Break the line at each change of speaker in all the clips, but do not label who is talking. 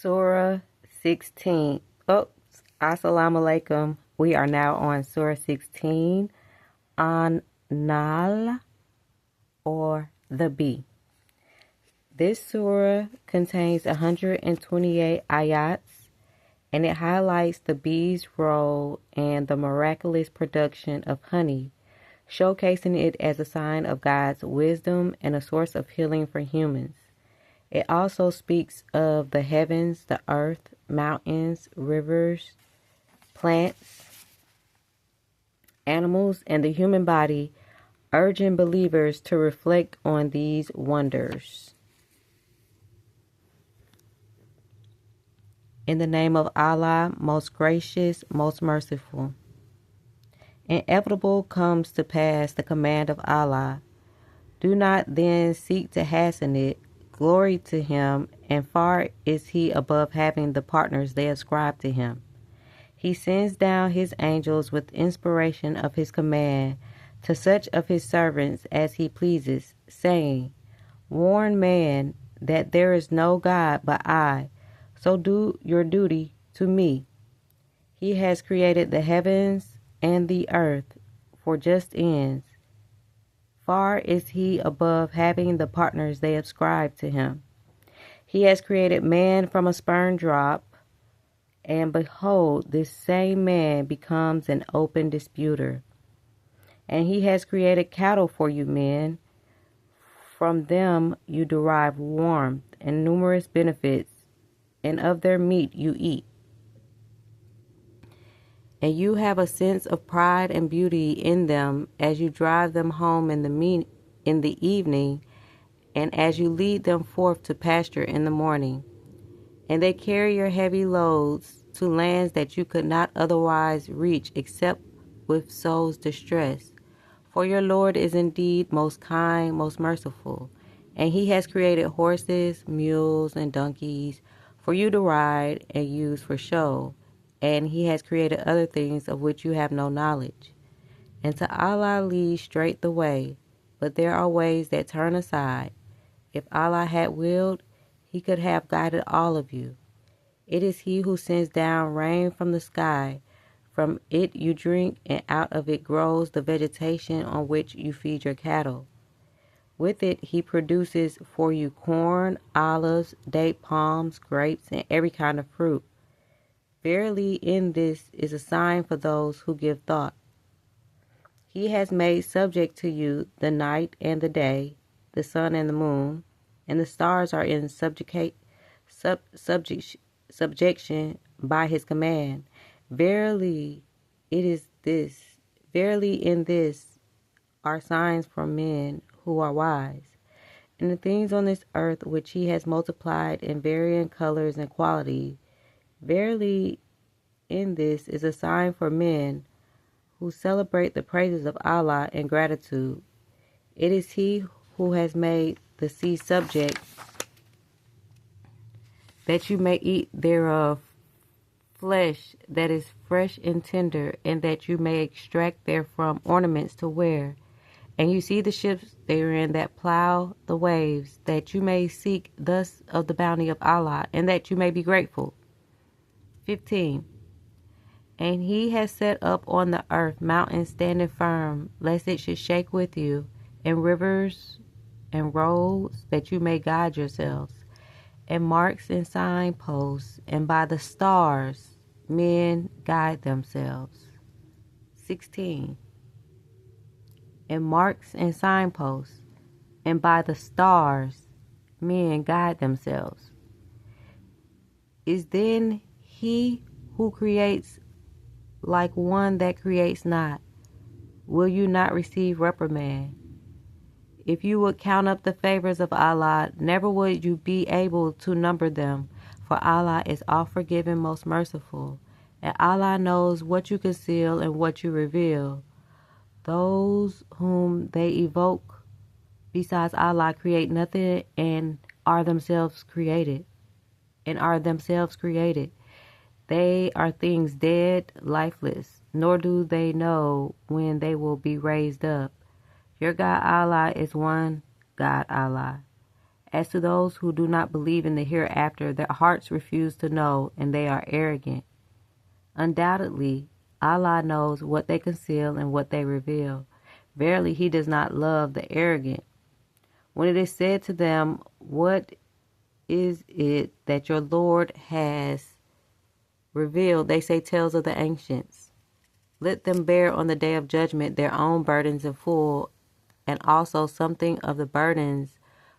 Surah 16. Asamlam Alaikum. We are now on Surah 16, an-Nahl, or the bee. This surah contains 128 ayats, and it highlights the bee's role and the miraculous production of honey, showcasing it as a sign of God's wisdom and a source of healing for humans. It also speaks of the heavens, the earth, mountains, rivers, plants, animals, and the human body, urging believers to reflect on these wonders. In the name of Allah, most gracious, most merciful. Inevitable comes to pass the command of Allah. Do not then seek to hasten it. Glory to Him, and far is He above having the partners they ascribe to Him. He sends down His angels with inspiration of His command to such of His servants as He pleases, saying, Warn man that there is no God but I, so do your duty to me. He has created the heavens and the earth for just ends. Far is He above having the partners they ascribe to Him. He has created man from a sperm drop, and behold, this same man becomes an open disputer. And He has created cattle for you men. From them you derive warmth and numerous benefits, and of their meat you eat. And you have a sense of pride and beauty in them as you drive them home in the evening, and as you lead them forth to pasture in the morning. And they carry your heavy loads to lands that you could not otherwise reach except with soul's distress. For your Lord is indeed most kind, most merciful, and He has created horses, mules, and donkeys for you to ride and use for show. And He has created other things of which you have no knowledge. And to Allah leads straight the way, but there are ways that turn aside. If Allah had willed, He could have guided all of you. It is He who sends down rain from the sky. From it you drink, and out of it grows the vegetation on which you feed your cattle. With it He produces for you corn, olives, date palms, grapes, and every kind of fruit. Verily, in this is a sign for those who give thought. He has made subject to you the night and the day, the sun and the moon, and the stars are in subjection by His command. Verily, in this are signs for men who are wise. And the things on this earth which He has multiplied in varying colors and quality, verily, in this is a sign for men who celebrate the praises of Allah in gratitude. It is He who has made the sea subject, that you may eat thereof flesh that is fresh and tender, and that you may extract therefrom ornaments to wear. And you see the ships therein that plow the waves, that you may seek thus of the bounty of Allah, and that you may be grateful. 15. And He has set up on the earth mountains standing firm, lest it should shake with you, and rivers and roads, that you may guide yourselves, and marks and signposts, and by the stars men guide themselves. 16. And marks and signposts, and by the stars men guide themselves. Is then He who creates like one that creates not? Will you not receive reprimand? If you would count up the favors of Allah, never would you be able to number them, for Allah is all-forgiving, most merciful, and Allah knows what you conceal and what you reveal. Those whom they evoke besides Allah create nothing and are themselves created. They are things dead, lifeless, nor do they know when they will be raised up. Your God Allah is one God Allah. As to those who do not believe in the hereafter, their hearts refuse to know, and they are arrogant. Undoubtedly, Allah knows what they conceal and what they reveal. Verily, He does not love the arrogant. When it is said to them, "What is it that your Lord has revealed?" they say, "Tales of the ancients." Let them bear on the day of judgment their own burdens in full, and also something of the burdens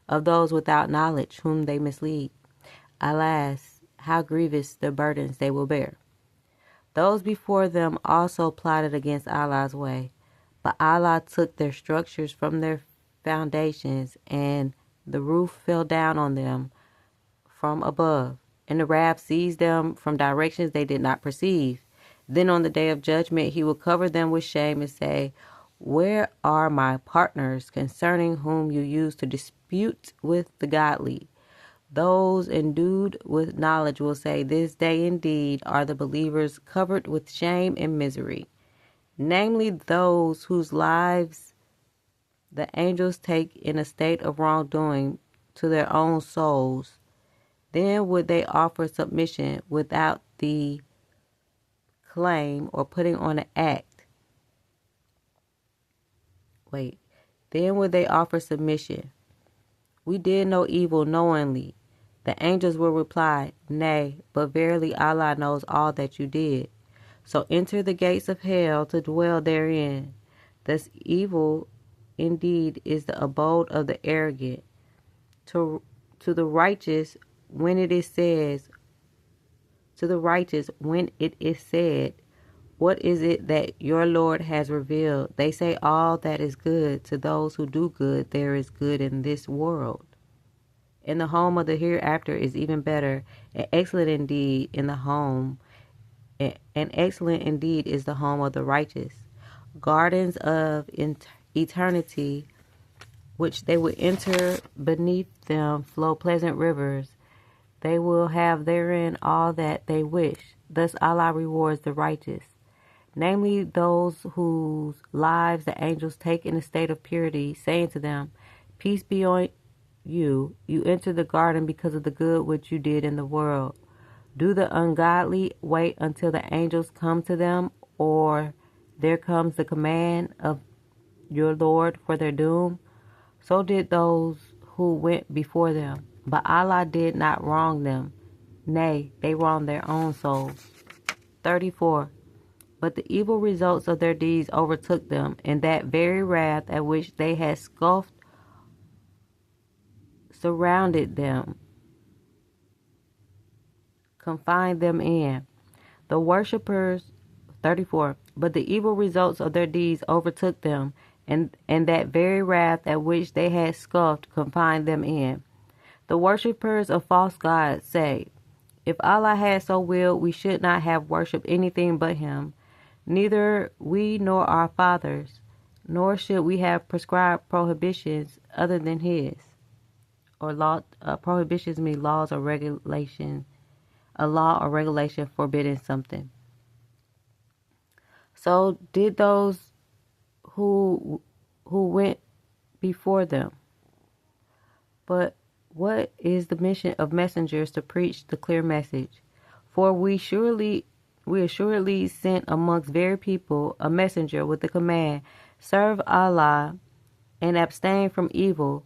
of those without knowledge whom they mislead. Alas, how grievous the burdens they will bear. Those before them also plotted against Allah's way, but Allah took their structures from their foundations, and the roof fell down on them from above, and the wrath seized them from directions they did not perceive. Then on the day of judgment He will cover them with shame and say, "Where are my partners concerning whom you used to dispute with the godly?" Those endued with knowledge will say, "This day indeed are the believers covered with shame and misery," namely those whose lives the angels take in a state of wrongdoing to their own souls. Then would they offer submission without the claim or putting on an act. Then would they offer submission. "We did no evil knowingly." The angels will reply, "Nay, but verily Allah knows all that you did. So enter the gates of hell to dwell therein. Thus evil indeed is the abode of the arrogant. To the righteous when it is said, "What is it that your Lord has revealed?" they say, "All that is good. To those who do good, there is good in this world. And the home of the hereafter is even better, and excellent indeed is the home of the righteous. Gardens of eternity, which they will enter, beneath them flow pleasant rivers. They will have therein all that they wish. Thus Allah rewards the righteous, namely those whose lives the angels take in a state of purity, saying to them, "Peace be on you. You enter the garden because of the good which you did in the world." Do the ungodly wait until the angels come to them, or there comes the command of your Lord for their doom? So did those who went before them, but Allah did not wrong them. Nay, they wronged their own souls. 34. But the evil results of their deeds overtook them, and that very wrath at which they had scoffed surrounded them, confined them in. The worshippers, 34. But the evil results of their deeds overtook them, and that very wrath at which they had scoffed confined them in. The worshippers of false gods say, "If Allah had so willed, we should not have worshipped anything but Him, neither we nor our fathers, nor should we have prescribed prohibitions other than His." Or prohibitions mean laws or regulation, a law or regulation forbidding something. So did those who went before them. But what is the mission of messengers? To preach the clear message. For we assuredly sent amongst very people a messenger with the command, "Serve Allah and abstain from evil."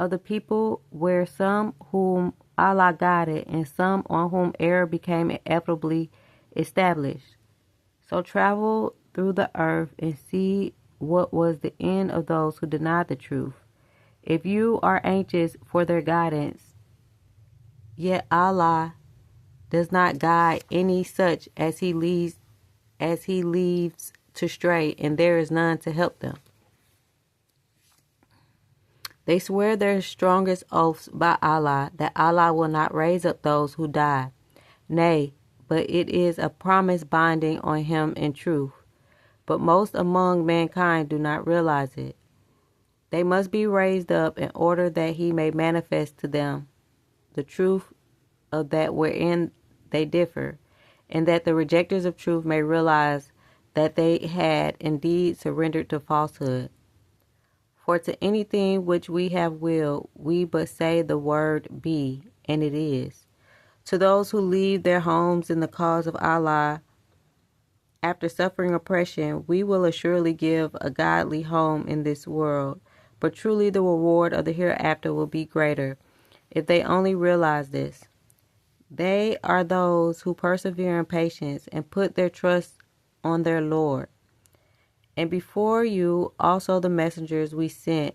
Of the people were some whom Allah guided, and some on whom error became inevitably established. So travel through the earth and see what was the end of those who denied the truth. If you are anxious for their guidance, yet Allah does not guide any such as He leaves to stray, and there is none to help them. They swear their strongest oaths by Allah that Allah will not raise up those who die. Nay, but it is a promise binding on Him in truth. But most among mankind do not realize it. They must be raised up in order that He may manifest to them the truth of that wherein they differ, and that the rejectors of truth may realize that they had indeed surrendered to falsehood. For to anything which we have willed, we but say the word be, and it is. To those who leave their homes in the cause of Allah, after suffering oppression, we will assuredly give a godly home in this world, but truly the reward of the hereafter will be greater, if they only realize this. They are those who persevere in patience and put their trust on their Lord. And before you also the messengers we sent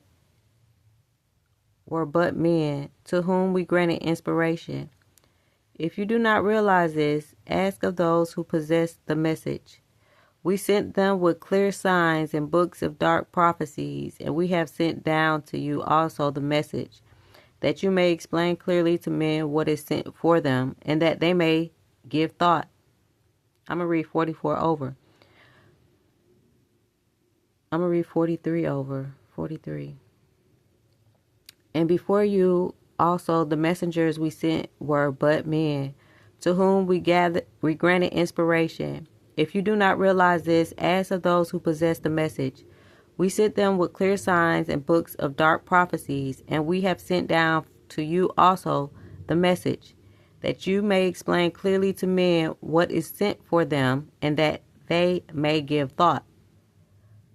were but men, to whom we granted inspiration. If you do not realize this, ask of those who possess the message. We sent them with clear signs and books of dark prophecies, and we have sent down to you also the message, that you may explain clearly to men what is sent for them, and that they may give thought. I'm going to read 44 over. I'm going to read 43 over. 43. And before you also the messengers we sent were but men, to whom we granted inspiration. If you do not realize this, ask of those who possess the message. We sent them with clear signs and books of dark prophecies, and we have sent down to you also the message, that you may explain clearly to men what is sent for them, and that they may give thought.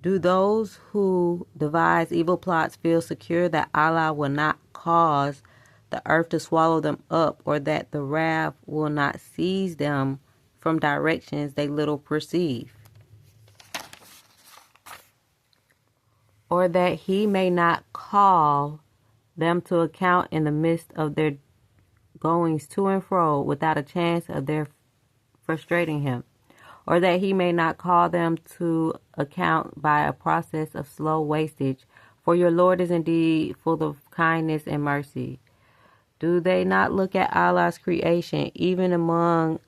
Do those who devise evil plots feel secure that Allah will not cause the earth to swallow them up, or that the wrath will not seize them from directions they little perceive? Or that he may not call them to account in the midst of their goings to and fro without a chance of their frustrating him? Or that he may not call them to account by a process of slow wastage, for your Lord is indeed full of kindness and mercy. Do they not look at Allah's creation, even among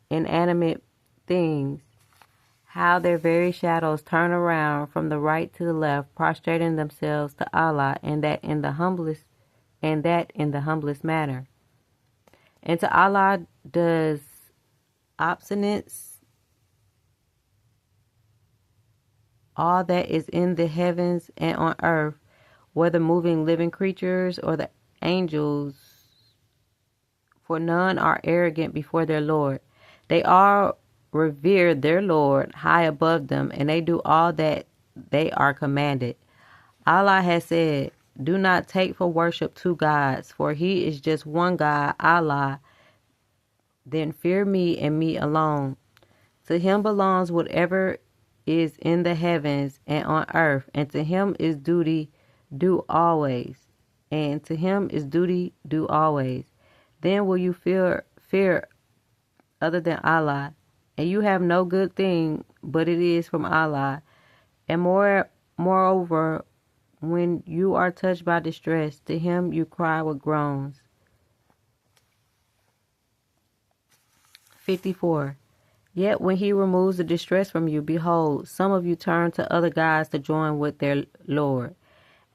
inanimate things, how their very shadows turn around from the right to the left, prostrating themselves to Allah, and that in the humblest manner? And to Allah does obstinance all that is in the heavens and on earth, whether moving living creatures or the angels, for none are arrogant before their Lord. They all revere their Lord high above them, and they do all that they are commanded. Allah has said, do not take for worship two gods, for he is just one God, Allah. Then fear me and me alone. To him belongs whatever is in the heavens and on earth, and to him is duty due always. And to him is duty due always. Then will you fear other than Allah, and you have no good thing, but it is from Allah. And moreover, when you are touched by distress, to him you cry with groans. 54. Yet when he removes the distress from you, behold, some of you turn to other gods to join with their Lord,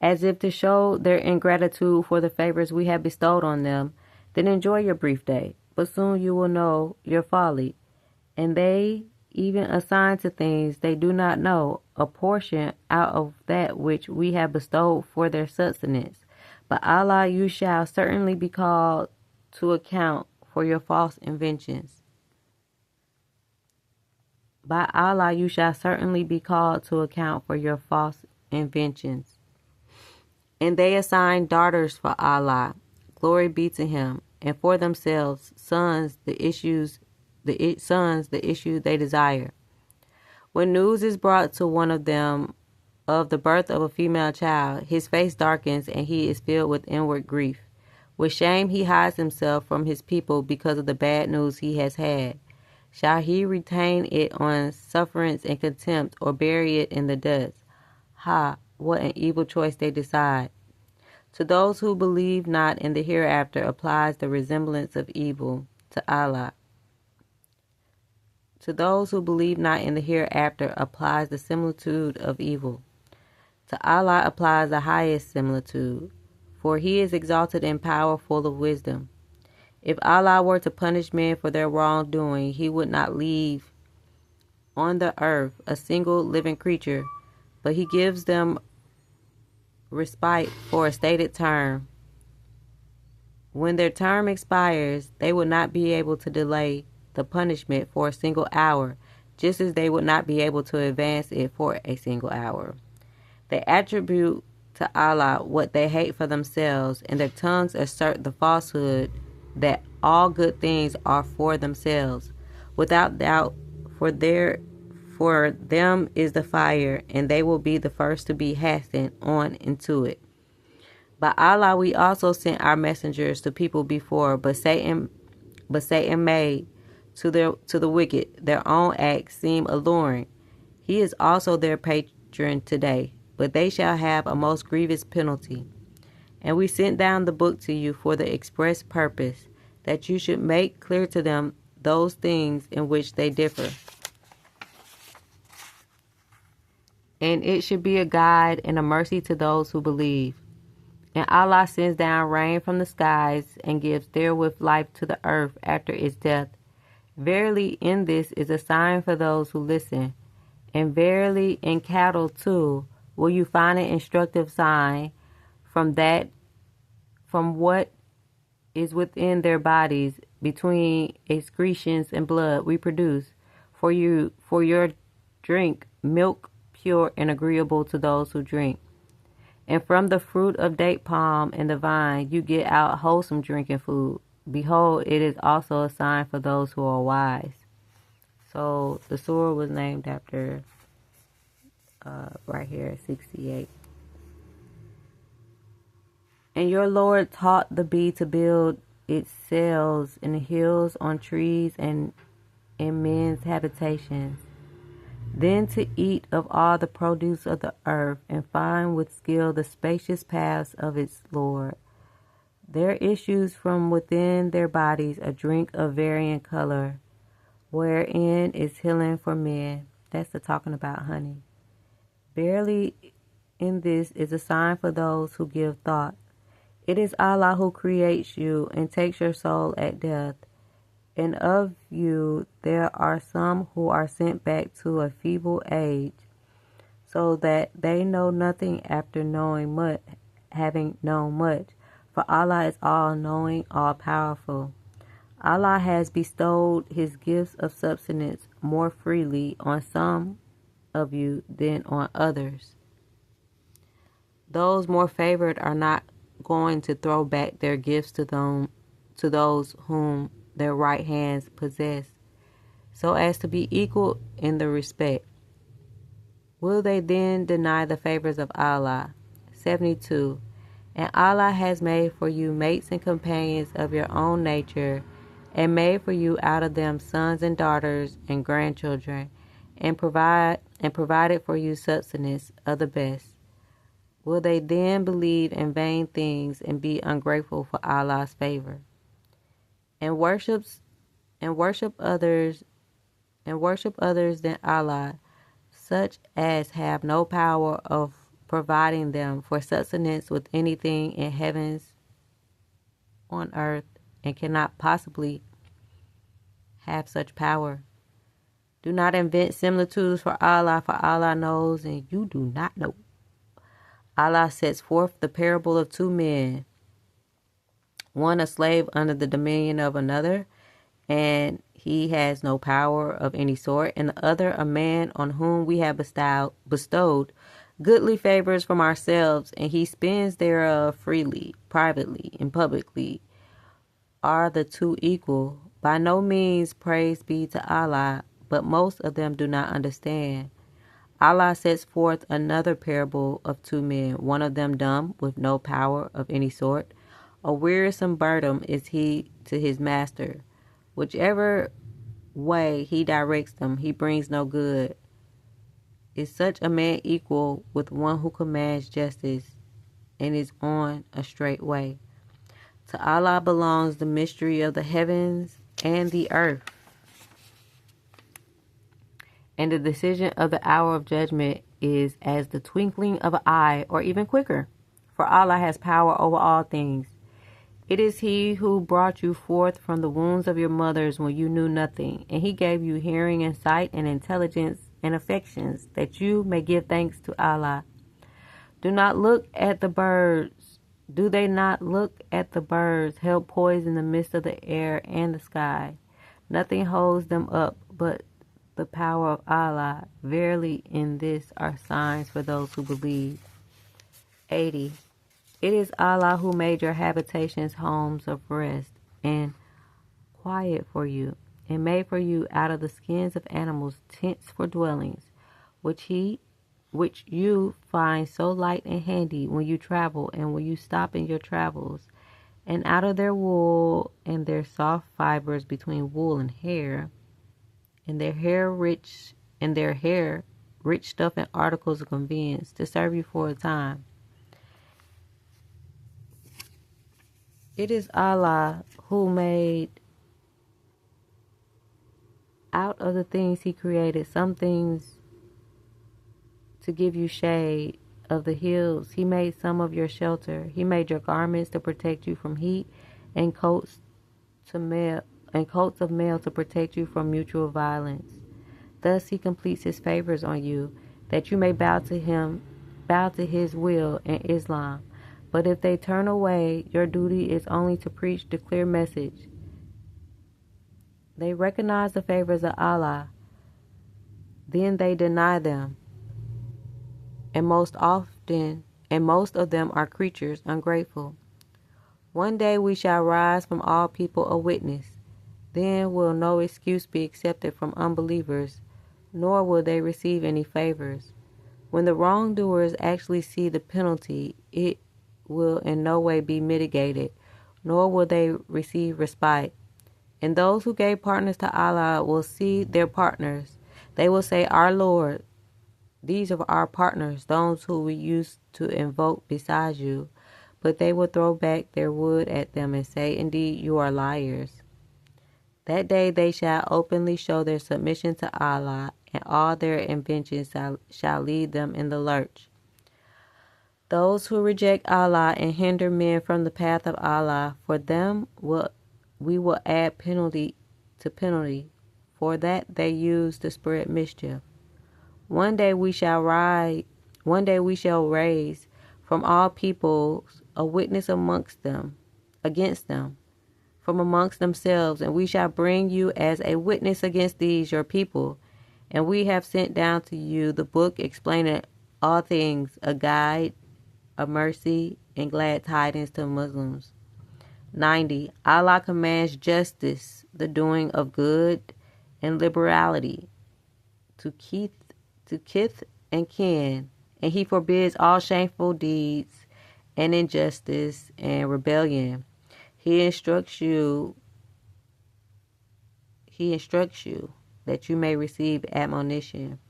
as if to show their ingratitude for the favors we have bestowed on them. Then enjoy your brief day, but soon you will know your folly. And they even assign to things they do not know a portion out of that which we have bestowed for their sustenance. But Allah, you shall certainly be called to account for your false inventions. By Allah, you shall certainly be called to account for your false inventions. And they assign daughters for Allah, glory be to him, and for themselves sons, the issue they desire. When news is brought to one of them of the birth of a female child, his face darkens and he is filled with inward grief. With shame he hides himself from his people because of the bad news he has had. Shall he retain it on sufferance and contempt, or bury it in the dust? Ha, what an evil choice they decide. To those who believe not in the hereafter applies the resemblance of evil to Allah. To those who believe not in the hereafter applies the similitude of evil. To Allah applies the highest similitude, for he is exalted in power, full of wisdom. If Allah were to punish men for their wrongdoing, he would not leave on the earth a single living creature, but he gives them respite for a stated term. When their term expires, they will not be able to delay the punishment for a single hour, just as they would not be able to advance it for a single hour. They attribute to Allah what they hate for themselves, and their tongues assert the falsehood that all good things are for themselves. Without doubt, for them is the fire, and they will be the first to be hastened on into it. By Allah, we also sent our messengers to people before, but Satan made to the wicked their own acts seem alluring. He is also their patron today, but they shall have a most grievous penalty. And we sent down the book to you for the express purpose that you should make clear to them those things in which they differ. And it should be a guide and a mercy to those who believe. And Allah sends down rain from the skies and gives therewith life to the earth after its death. Verily, in this is a sign for those who listen. And verily, in cattle too will you find an instructive sign from what is within their bodies, between excretions and blood we produce for your drink milk pure and agreeable to those who drink. And from the fruit of date palm and the vine you get out wholesome drinking food. Behold, it is also a sign for those who are wise. So the surah was named after, right here, 68. And your Lord taught the bee to build its cells in the hills, on trees, and in men's habitations. Then to eat of all the produce of the earth, and find with skill the spacious paths of its Lord. There issues from within their bodies a drink of varying color, wherein is healing for men. That's the talking about honey. Verily, in this is a sign for those who give thought. It is Allah who creates you and takes your soul at death. And of you there are some who are sent back to a feeble age, so that they know nothing after having known much. For Allah is all-knowing, all-powerful. Allah has bestowed His gifts of substance more freely on some of you than on others. Those more favored are not going to throw back their gifts to those whom their right hands possess, so as to be equal in the respect. Will they then deny the favors of Allah? 72. And Allah has made for you mates and companions of your own nature, and made for you out of them sons and daughters and grandchildren, and provided for you sustenance of the best. Will they then believe in vain things and be ungrateful for Allah's favor? And worship others than Allah, such as have no power of providing them for sustenance with anything in heavens, on earth, and cannot possibly have such power. Do not invent similitudes for Allah knows and you do not know. Allah sets forth the parable of two men, one a slave under the dominion of another, and he has no power of any sort, and the other a man on whom we have bestowed goodly favors from ourselves, and he spends thereof freely, privately, and publicly. Are the two equal? By no means, praise be to Allah, but most of them do not understand. Allah sets forth another parable of two men, one of them dumb, with no power of any sort. A wearisome burden is he to his master. Whichever way he directs them, he brings no good. Is such a man equal with one who commands justice and is on a straight way? To Allah belongs the mystery of the heavens and the earth, and the decision of the hour of judgment is as the twinkling of an eye, or even quicker. For Allah has power over all things. It is He who brought you forth from the wombs of your mothers when you knew nothing, and He gave you hearing and sight and intelligence and affections, that you may give thanks to Allah. Do not look at the birds. Do they not look at the birds, held poised in the midst of the air and the sky? Nothing holds them up but the power of Allah. Verily, in this are signs for those who believe. 80. It is Allah who made your habitations homes of rest and quiet for you, and made for you out of the skins of animals tents for dwellings, which you find so light and handy when you travel and when you stop in your travels, and out of their wool and their soft fibers between wool and hair, and their hair rich stuff and articles of convenience to serve you for a time. It is Allah who made out of the things He created some things to give you shade of the hills. He made some of your shelter. He made your garments to protect you from heat, and coats of mail to protect you from mutual violence. Thus He completes His favors on you, that you may bow to His will in Islam. But if they turn away, your duty is only to preach the clear message. They recognize the favors of Allah, then they deny them. And most of them are creatures ungrateful. One day we shall rise from all people a witness. Then will no excuse be accepted from unbelievers, nor will they receive any favors. When the wrongdoers actually see the penalty, it will in no way be mitigated, nor will they receive respite. And those who gave partners to Allah will see their partners. They will say, Our Lord, these are our partners, those who we used to invoke besides you. But they will throw back their wood at them and say, Indeed, you are liars. That day they shall openly show their submission to Allah, and all their inventions shall lead them in the lurch. Those who reject Allah and hinder men from the path of Allah, for them we will add penalty to penalty, for that they use to spread mischief. One day we shall raise from all peoples a witness against them, from amongst themselves, and we shall bring you as a witness against these your people. And we have sent down to you the book explaining all things, a guide, a mercy, and glad tidings to Muslims. 90. Allah commands justice, the doing of good, and liberality to kith and kin, and He forbids all shameful deeds and injustice and rebellion. He instructs you that you may receive admonition.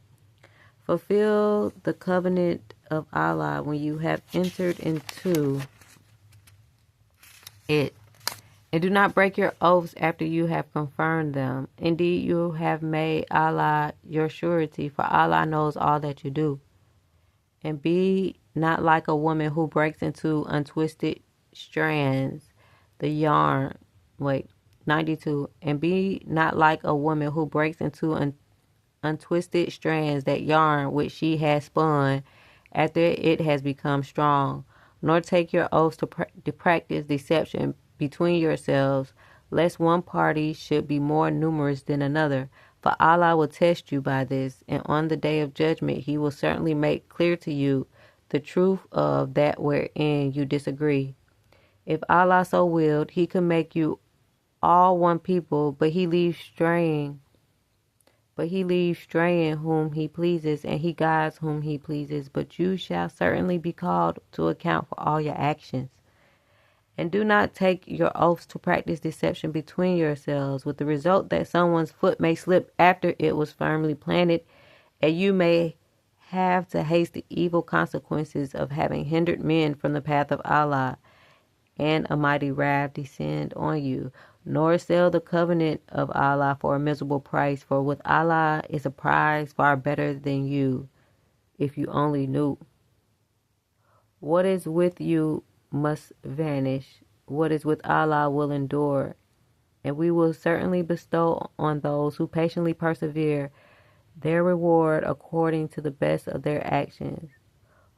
Fulfill the covenant of Allah when you have entered into it, and do not break your oaths after you have confirmed them. Indeed, you have made Allah your surety, for Allah knows all that you do. And be not like a woman who breaks into untwisted strands the yarn. 92. And be not like a woman who breaks into untwisted strands that yarn which she has spun after it has become strong. Nor take your oaths to practice deception between yourselves, lest one party should be more numerous than another. For Allah will test you by this, and on the day of judgment He will certainly make clear to you the truth of that wherein you disagree. If Allah so willed, He could make you all one people, but He leaves straying whom He pleases, and He guides whom He pleases. But you shall certainly be called to account for all your actions. And do not take your oaths to practice deception between yourselves, with the result that someone's foot may slip after it was firmly planted, and you may have to haste the evil consequences of having hindered men from the path of Allah, and a mighty wrath descend on you. Nor sell the covenant of Allah for a miserable price, for with Allah is a prize far better than you, if you only knew. What is with you must vanish. What is with Allah will endure, and we will certainly bestow on those who patiently persevere their reward according to the best of their actions.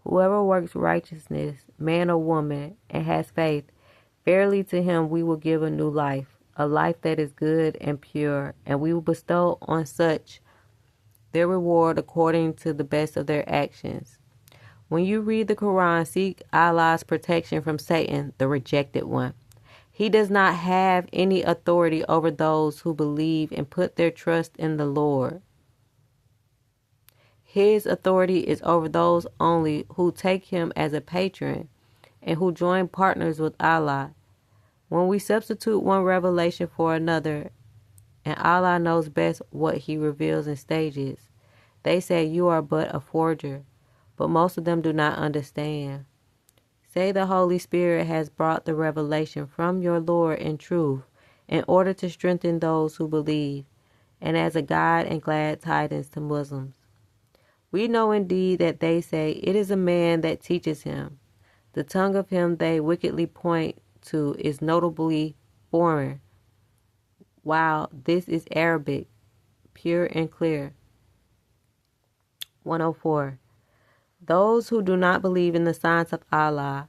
Whoever works righteousness, man or woman, and has faith, verily to him we will give a new life, a life that is good and pure, and we will bestow on such their reward according to the best of their actions. When you read the Quran, seek Allah's protection from Satan, the rejected one. He does not have any authority over those who believe and put their trust in the Lord. His authority is over those only who take him as a patron and who join partners with Allah. When we substitute one revelation for another, and Allah knows best what he reveals in stages, they say you are but a forger, but most of them do not understand. Say the Holy Spirit has brought the revelation from your Lord in truth, in order to strengthen those who believe, and as a guide and glad tidings to Muslims. We know indeed that they say, it is a man that teaches him. The tongue of him they wickedly point to is notably foreign, while this is Arabic, pure and clear. 104. Those who do not believe in the signs of Allah,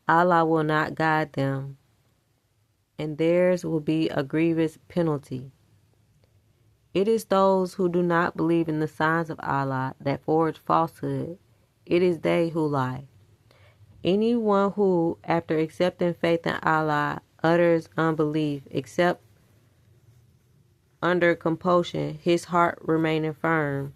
Allah will not guide them, and theirs will be a grievous penalty. It is those who do not believe in the signs of Allah that forge falsehood. It is they who lie. Anyone who, after accepting faith in Allah, utters unbelief, except under compulsion, his heart remaining firm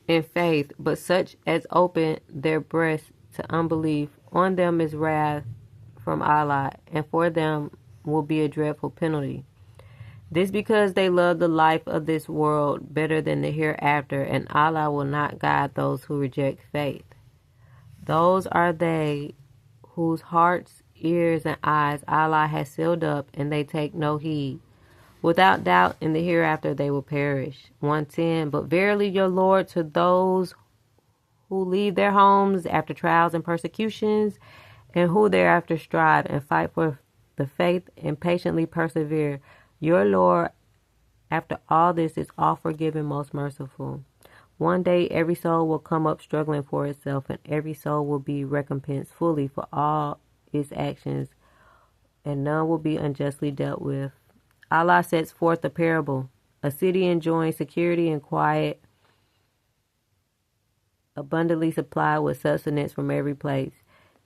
in faith, but such as open their breasts to unbelief, on them is wrath from Allah, and for them will be a dreadful penalty. This because they love the life of this world better than the hereafter, and Allah will not guide those who reject faith. Those are they whose hearts, ears, and eyes Allah has sealed up, and they take no heed. Without doubt, in the hereafter they will perish. 110. But verily your Lord, to those who leave their homes after trials and persecutions, and who thereafter strive and fight for the faith and patiently persevere, your Lord, after all this, is all forgiving, most merciful. One day every soul will come up struggling for itself, and every soul will be recompensed fully for all its actions, and none will be unjustly dealt with. Allah sets forth a parable. A city enjoying security and quiet, abundantly supplied with sustenance from every place.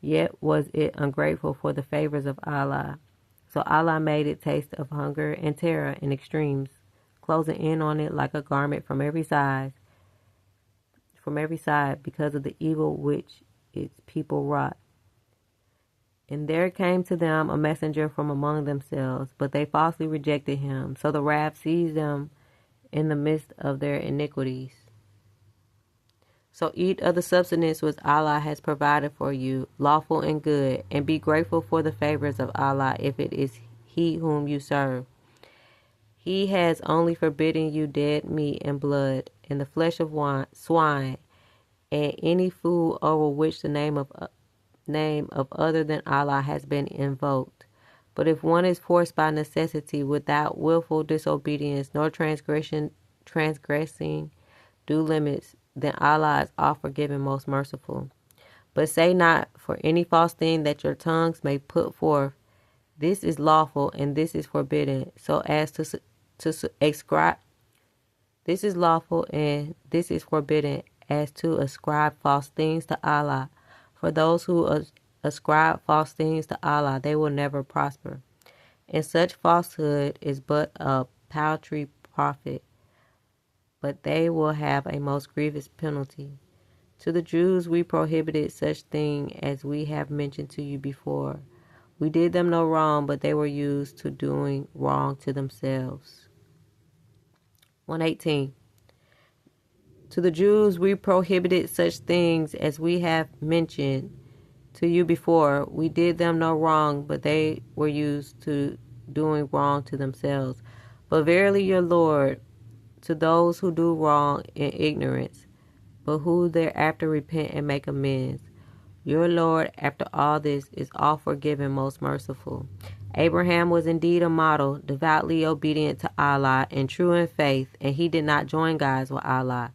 Yet was it ungrateful for the favors of Allah. So Allah made it taste of hunger and terror in extremes, closing in on it like a garment from every side, because of the evil which its people wrought. And there came to them a messenger from among themselves, but they falsely rejected him. So the wrath seized them in the midst of their iniquities. So eat of the substance which Allah has provided for you, lawful and good, and be grateful for the favors of Allah if it is He whom you serve. He has only forbidden you dead meat and blood, and the flesh of swine, and any food over which the name of other than Allah has been invoked. But if one is forced by necessity without willful disobedience nor transgressing due limits, then Allah is all forgiving, most merciful. But say not for any false thing that your tongues may put forth, this is lawful and this is forbidden, so as to ascribe. This is lawful and this is forbidden, as to ascribe false things to Allah. For those who ascribe false things to Allah, they will never prosper. And such falsehood is but a paltry profit, but they will have a most grievous penalty. To the Jews we prohibited such thing as we have mentioned to you before. We did them no wrong, but they were used to doing wrong to themselves. 118. To the Jews we prohibited such things as we have mentioned to you before. We did them no wrong, but they were used to doing wrong to themselves. But verily your Lord, to those who do wrong in ignorance, but who thereafter repent and make amends, your Lord, after all this, is all forgiving, most merciful. Abraham was indeed a model, devoutly obedient to Allah and true in faith, and he did not join gods with Allah.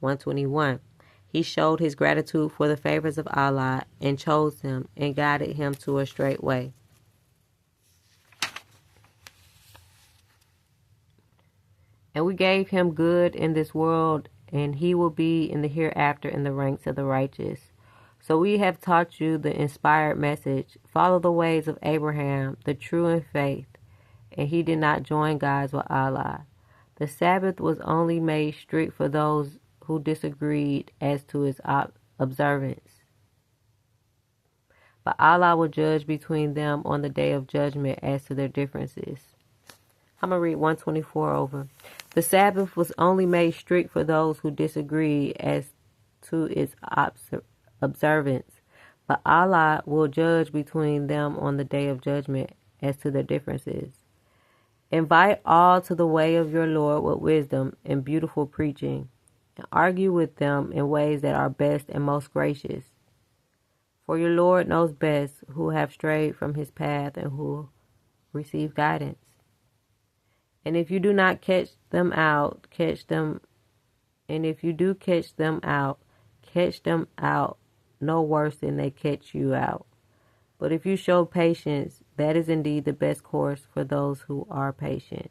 121. He showed his gratitude for the favors of Allah and chose him and guided him to a straight way. And we gave him good in this world, and he will be in the hereafter in the ranks of the righteous. So we have taught you the inspired message. Follow the ways of Abraham, the true in faith, and he did not join gods with Allah. The Sabbath was only made strict for those who disagreed as to its observance. But Allah will judge between them on the day of judgment as to their differences. I'm going to read 124 over. The Sabbath was only made strict for those who disagreed as to its observance. But Allah will judge between them on the day of judgment as to their differences. Invite all to the way of your Lord with wisdom and beautiful preaching, and argue with them in ways that are best and most gracious. For your Lord knows best who have strayed from his path and who receive guidance. And if you do not catch them out, catch them. And if you do catch them out no worse than they catch you out. But if you show patience, that is indeed the best course for those who are patient.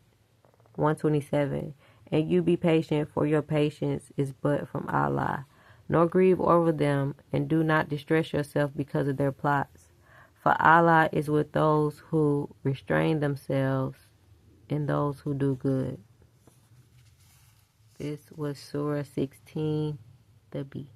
127. And you be patient, for your patience is but from Allah. Nor grieve over them, and do not distress yourself because of their plots. For Allah is with those who restrain themselves and those who do good. This was Surah 16, the B.